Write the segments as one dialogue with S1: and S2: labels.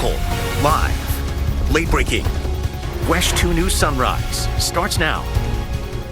S1: local, live, late breaking. WESH 2 News Sunrise starts now.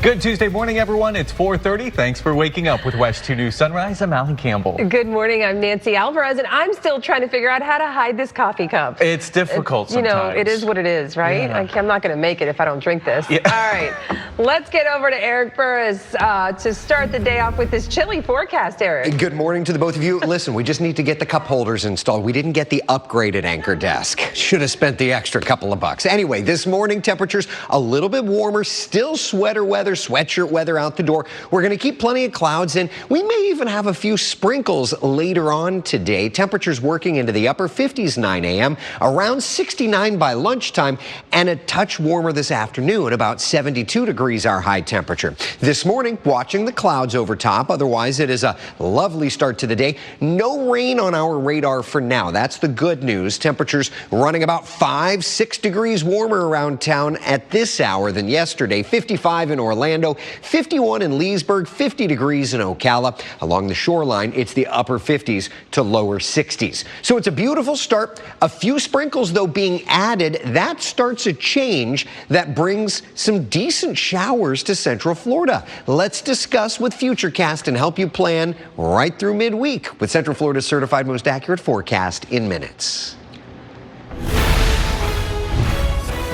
S2: Good Tuesday morning, everyone. It's 4:30. Thanks for waking up with WESH 2 News Sunrise. I'm Alan Campbell.
S3: Good morning. I'm Nancy Alvarez, and I'm still trying to figure out how to hide this coffee cup.
S2: It's difficult sometimes.
S3: You know, it is what it is, right?
S2: Yeah.
S3: I'm not going to make it if I don't drink this.
S2: Yeah.
S3: All right. Let's get over to Eric Burris to start the day off with this chilly forecast, Eric.
S4: Good morning to the both of you. Listen, we just need to get the cup holders installed. We didn't get the upgraded anchor desk. Should have spent the extra couple of bucks. Anyway, this morning temperatures a little bit warmer, still sweater weather, sweatshirt weather out the door. We're going to keep plenty of clouds in. We may even have a few sprinkles later on today. Temperatures working into the upper 50s 9 a.m., around 69 by lunchtime, and a touch warmer this afternoon, about 72 degrees our high temperature. This morning, watching the clouds over top. Otherwise, it is a lovely start to the day. No rain on our radar for now. That's the good news. Temperatures running about 5-6 degrees warmer around town at this hour than yesterday. 55 in Orlando, 51 in Leesburg, 50 degrees in Ocala. Along the shoreline, it's the upper 50s to lower 60s. So it's a beautiful start. A few sprinkles, though, being added. That starts a change that brings some decent showers to Central Florida. Let's discuss with Futurecast and help you plan right through midweek with Central Florida's certified most accurate forecast in minutes.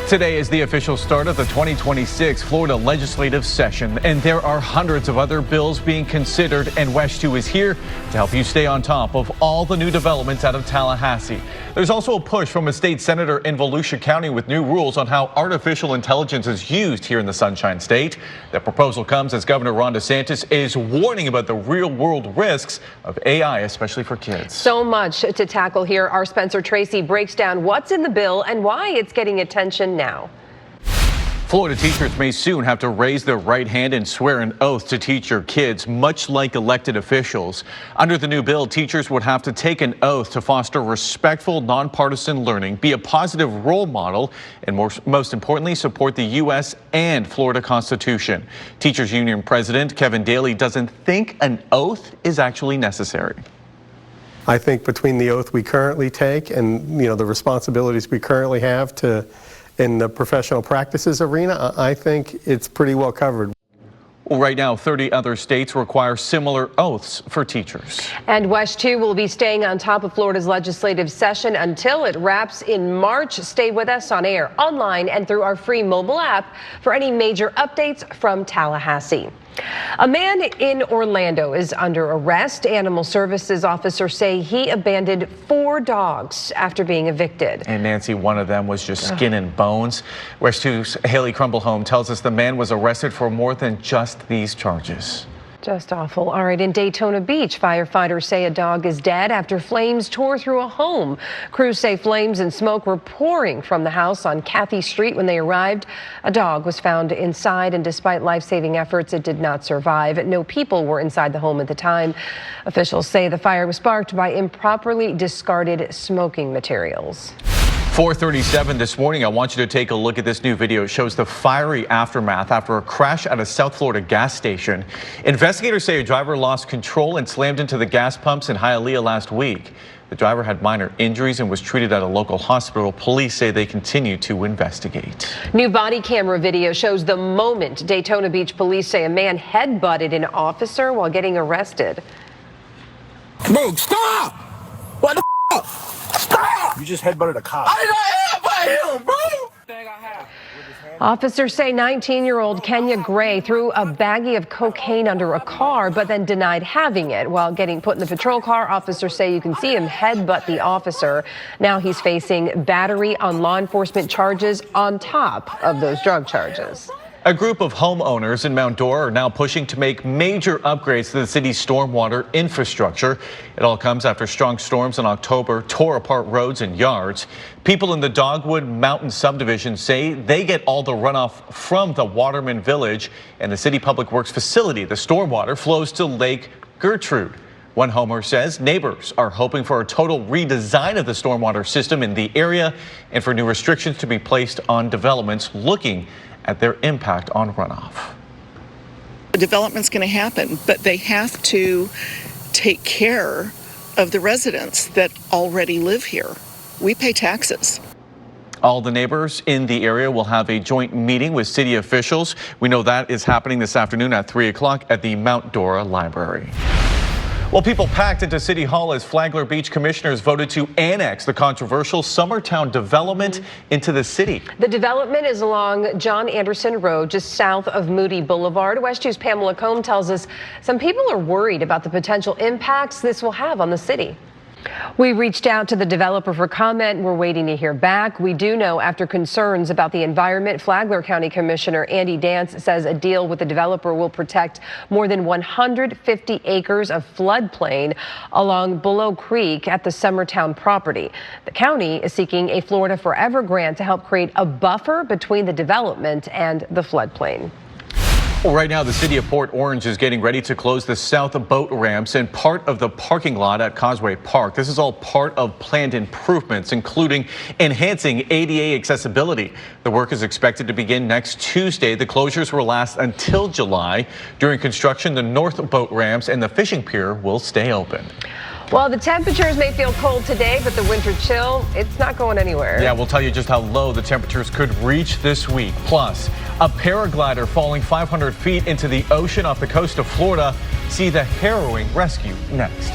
S2: Today is the official start of the 2026 Florida legislative session, and there are hundreds of other bills being considered, and WESH 2 is here to help you stay on top of all the new developments out of Tallahassee. There's also a push from a state senator in Volusia County with new rules on how artificial intelligence is used here in the Sunshine State. The proposal comes as Governor Ron DeSantis is warning about the real-world risks of AI, especially for kids.
S3: So much to tackle here. Our Spencer Tracy breaks down what's in the bill and why it's getting attention now.
S2: Florida teachers may soon have to raise their right hand and swear an oath to teach your kids, much like elected officials. Under the new bill, teachers would have to take an oath to foster respectful, nonpartisan learning, be a positive role model, and most importantly, support the U.S. and Florida Constitution. Teachers Union President Kevin Daly doesn't think an oath is actually necessary.
S5: I think between the oath we currently take and the responsibilities we currently have in the professional practices arena, I think it's pretty well covered.
S2: Well, right now, 30 other states require similar oaths for teachers.
S3: And WESH 2 will be staying on top of Florida's legislative session until it wraps in March. Stay with us on air, online, and through our free mobile app for any major updates from Tallahassee. A man in Orlando is under arrest. Animal services officers say he abandoned 4 dogs after being evicted.
S2: And Nancy, one of them was just skin and bones. WESH 2's Haley Crumblehome tells us the man was arrested for more than just these charges.
S3: Just awful. All right, in Daytona Beach, firefighters say a dog is dead after flames tore through a home. Crews say flames and smoke were pouring from the house on Cathy Street when they arrived. A dog was found inside, and despite life-saving efforts, it did not survive. No people were inside the home at the time. Officials say the fire was sparked by improperly discarded smoking materials.
S2: 4:37 this morning, I want you to take a look at this new video. It shows the fiery aftermath after a crash at a South Florida gas station. Investigators say a driver lost control and slammed into the gas pumps in Hialeah last week. The driver had minor injuries and was treated at a local hospital. Police say they continue to investigate. New
S3: body camera video shows the moment Daytona Beach police say a man headbutted an officer while getting arrested.
S6: Bro, stop! What the f? Stop!
S7: You just headbutted a cop.
S6: I did not headbutt him, bro!
S3: Officers say 19-year-old Kenya Gray threw a baggie of cocaine under a car, but then denied having it. While getting put in the patrol car, officers say you can see him headbutt the officer. Now he's facing battery on law enforcement charges on top of those drug charges.
S2: A group of homeowners in Mount Dora are now pushing to make major upgrades to the city's stormwater infrastructure. It all comes after strong storms in October tore apart roads and yards. People in the Dogwood Mountain subdivision say they get all the runoff from the Waterman Village and the city public works facility. The stormwater flows to Lake Gertrude. One homeowner says neighbors are hoping for a total redesign of the stormwater system in the area and for new restrictions to be placed on developments looking at their impact on runoff.
S8: The development's going to happen, but they have to take care of the residents that already live here. We pay taxes.
S2: All the neighbors in the area will have a joint meeting with city officials. We know that is happening this afternoon at 3 o'clock at the Mount Dora Library. Well, people packed into City Hall as Flagler Beach commissioners voted to annex the controversial Summertown development into the city.
S3: The development is along John Anderson Road, just south of Moody Boulevard. WESH 2's Pamela Combe tells us some people are worried about the potential impacts this will have on the city. We reached out to the developer for comment. We're waiting to hear back. We do know after concerns about the environment, Flagler County Commissioner Andy Dance says a deal with the developer will protect more than 150 acres of floodplain along Below Creek at the Summertown property. The county is seeking a Florida Forever grant to help create a buffer between the development and the floodplain.
S2: Well, right now, the city of Port Orange is getting ready to close the south boat ramps and part of the parking lot at Causeway Park. This is all part of planned improvements, including enhancing ADA accessibility. The work is expected to begin next Tuesday. The closures will last until July. During construction, the north boat ramps and the fishing pier will stay open.
S3: Well, the temperatures may feel cold today, but the winter chill, it's not going anywhere.
S2: Yeah, we'll tell you just how low the temperatures could reach this week. Plus, a paraglider falling 500 feet into the ocean off the coast of Florida. See the harrowing rescue next.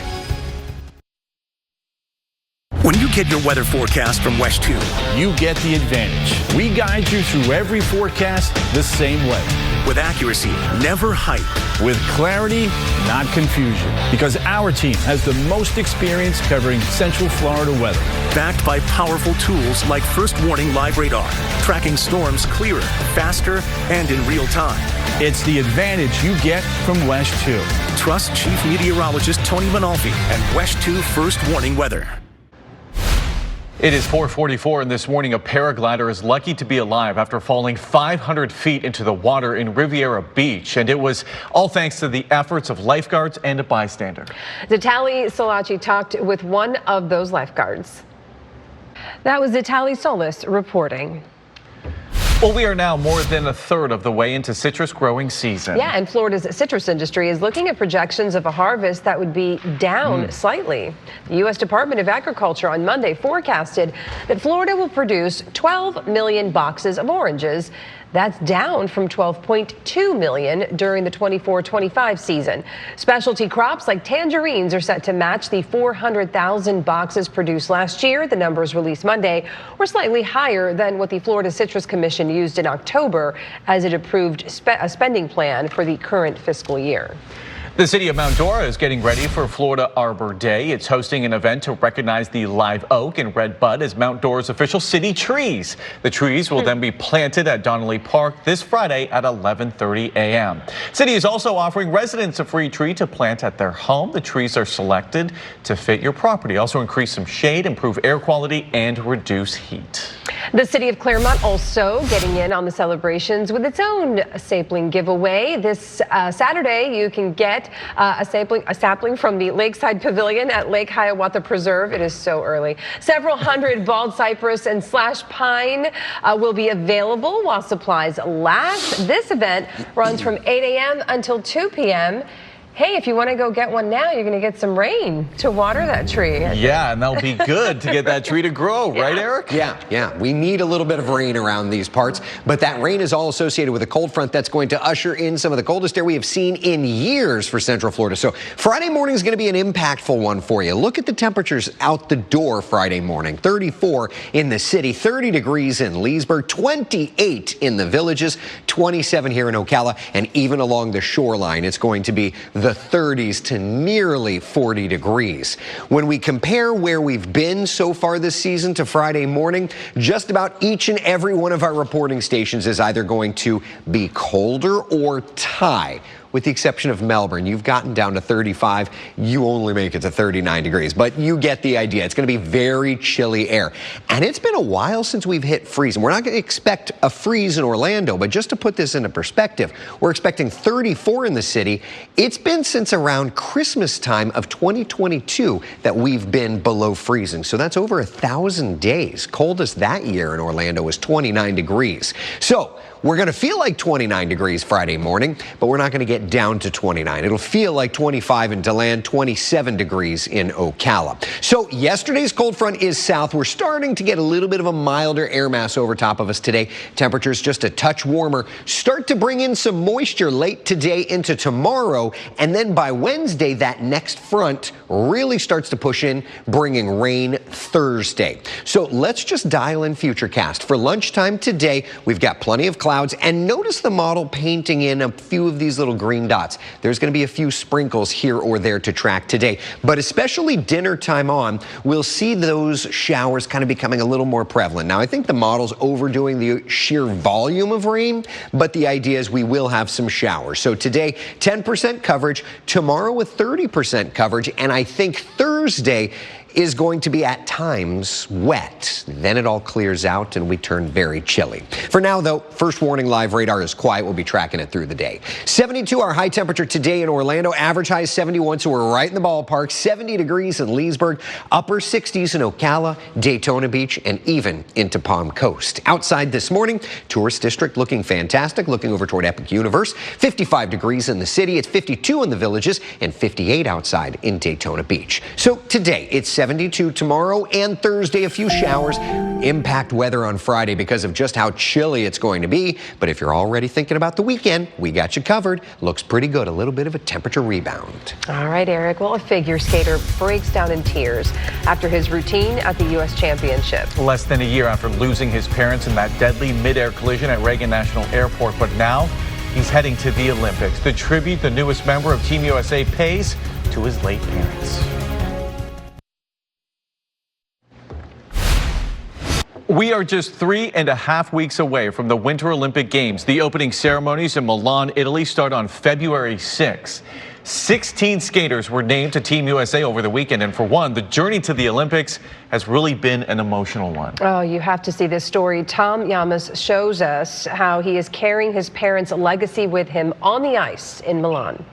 S1: When you get your weather forecast from WESH 2,
S7: you get the advantage. We guide you through every forecast the same way.
S1: with accuracy, never hype.
S7: With clarity, not confusion. Because our team has the most experience covering Central Florida weather.
S1: Backed by powerful tools like First Warning Live Radar, tracking storms clearer, faster, and in real time.
S7: It's the advantage you get from WESH 2.
S1: Trust Chief Meteorologist Tony Manalfi and WESH 2 First Warning Weather.
S2: It is 4:44, and this morning a paraglider is lucky to be alive after falling 500 feet into the water in Riviera Beach, and it was all thanks to the efforts of lifeguards and a bystander.
S3: Zitali Solaci talked with one of those lifeguards. That was Zitali Solis reporting.
S2: Well, we are now more than a third of the way into citrus growing season.
S3: Yeah, and Florida's citrus industry is looking at projections of a harvest that would be down slightly. The U.S. Department of Agriculture on Monday forecasted that Florida will produce 12 million boxes of oranges. That's down from 12.2 million during the 24-25 season. Specialty crops like tangerines are set to match the 400,000 boxes produced last year. The numbers released Monday were slightly higher than what the Florida Citrus Commission used in October as it approved a spending plan for the current fiscal year.
S2: The city of Mount Dora is getting ready for Florida Arbor Day. It's hosting an event to recognize the live oak and red bud as Mount Dora's official city trees. The trees will then be planted at Donnelly Park this Friday at 11:30 a.m. City is also offering residents a free tree to plant at their home. The trees are selected to fit your property. Also increase some shade, improve air quality, and reduce heat.
S3: The city of Claremont also getting in on the celebrations with its own sapling giveaway. This Saturday, you can get a sapling from the Lakeside Pavilion at Lake Hiawatha Preserve. It is so early. Several hundred bald cypress and slash pine will be available while supplies last. This event runs from 8 a.m. until 2 p.m. Hey, if you want to go get one now, you're going to get some rain to water that tree.
S2: Yeah, and that'll be good to get that tree to grow, right, Eric?
S4: Yeah. We need a little bit of rain around these parts, but that rain is all associated with a cold front that's going to usher in some of the coldest air we have seen in years for Central Florida. So Friday morning is going to be an impactful one for you. Look at the temperatures out the door Friday morning. 34 in the city, 30 degrees in Leesburg, 28 in the Villages, 27 here in Ocala, and even along the shoreline, it's going to be the 30s to nearly 40 degrees. When we compare where we've been so far this season to Friday morning, just about each and every one of our reporting stations is either going to be colder or tie. With the exception of Melbourne, you've gotten down to 35. You only make it to 39 degrees, but you get the idea. It's going to be very chilly air. And it's been a while since we've hit freeze. And we're not going to expect a freeze in Orlando, but just to put this into perspective, we're expecting 34 in the city. It's been since around Christmas time of 2022 that we've been below freezing. So that's over 1,000 days. Coldest that year in Orlando was 29 degrees. So we're going to feel like 29 degrees Friday morning, but we're not going to get get down to 29. It'll feel like 25 in DeLand, 27 degrees in Ocala. So yesterday's cold front is south. We're starting to get a little bit of a milder air mass over top of us today. Temperatures just a touch warmer. Start to bring in some moisture late today into tomorrow. And then by Wednesday, that next front really starts to push in, bringing rain Thursday. So let's just dial in Futurecast. For lunchtime today, we've got plenty of clouds, and notice the model painting in a few of these little green dots. There's going to be a few sprinkles here or there to track today, but especially dinner time on, we'll see those showers kind of becoming a little more prevalent. Now, I think the model's overdoing the sheer volume of rain, but the idea is we will have some showers. So today, 10% coverage, tomorrow with 30% coverage, and I think Thursday is going to be at times wet. Then it all clears out and we turn very chilly. For now, though, first warning live radar is quiet. We'll be tracking it through the day. 72 our high temperature today in Orlando. Average high is 71, so we're right in the ballpark. 70 degrees in Leesburg. Upper 60s in Ocala, Daytona Beach, and even into Palm Coast. Outside this morning, tourist district looking fantastic. Looking over toward Epic Universe. 55 degrees in the city. It's 52 in the Villages and 58 outside in Daytona Beach. So today, it's 72 tomorrow and Thursday, a few showers. Impact weather on Friday because of just how chilly it's going to be. But if you're already thinking about the weekend, we got you covered. Looks pretty good. A little bit of a temperature rebound.
S3: All right, Eric. Well, a figure skater breaks down in tears after his routine at the U.S. Championship.
S2: Less than a year after losing his parents in that deadly mid-air collision at Reagan National Airport, but now he's heading to the Olympics. The tribute the newest member of Team USA pays to his late parents. We are just 3.5 weeks away from the Winter Olympic Games. The opening ceremonies in Milan, Italy start on February 6th. 16 skaters were named to Team USA over the weekend, and for one, the journey to the Olympics has really been an emotional one.
S3: Oh, you have to see this story. Tom Yamas shows us how he is carrying his parents' legacy with him on the ice in Milan.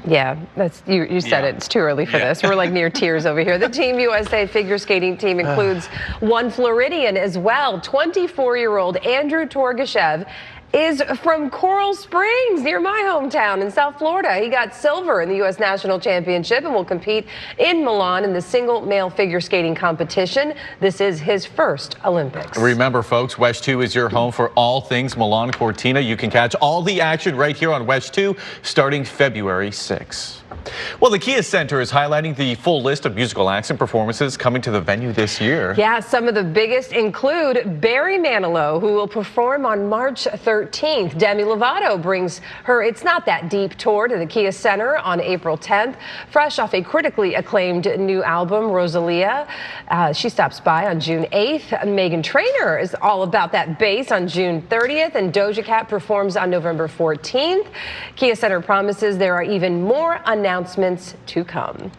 S3: Yeah, that's you said it. It's too early for this. We're like near tears over here. The Team USA figure skating team includes one Floridian as well. 24-year-old Andrew Torgashev is from Coral Springs, near my hometown in South Florida. He got silver in the U.S. National Championship and will compete in Milan in the single male figure skating competition. This is his first Olympics.
S2: Remember, folks, WESH 2 is your home for all things Milan Cortina. You can catch all the action right here on WESH 2 starting February 6th. Well, the Kia Center is highlighting the full list of musical acts and performances coming to the venue this year.
S3: Yeah, some of the biggest include Barry Manilow, who will perform on March 13th. Demi Lovato brings her It's Not That Deep tour to the Kia Center on April 10th. Fresh off a critically acclaimed new album, Rosalia, she stops by on June 8th. Meghan Trainor is all about that bass on June 30th, and Doja Cat performs on November 14th. Kia Center promises there are even more announcements to come.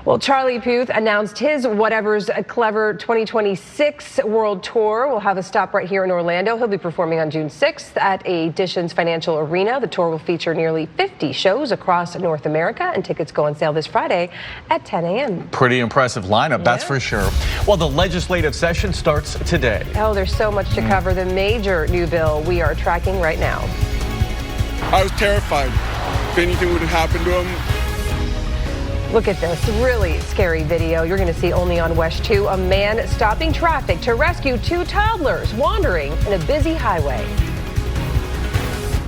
S3: Well, Charlie Puth announced his Whatever's Clever 2026 World Tour. We'll have a stop right here in Orlando. He'll be performing on June 6th at Editions Financial Arena. The tour will feature nearly 50 shows across North America, and tickets go on sale this Friday at 10 a.m.
S2: Pretty impressive lineup, that's for sure. Well, the legislative session starts today.
S3: Oh, there's so much to cover. The major new bill we are tracking right now.
S6: I was terrified. If anything would have happened to him.
S3: Look at this really scary video you're going to see only on WESH 2. A man stopping traffic to rescue two toddlers wandering in a busy highway.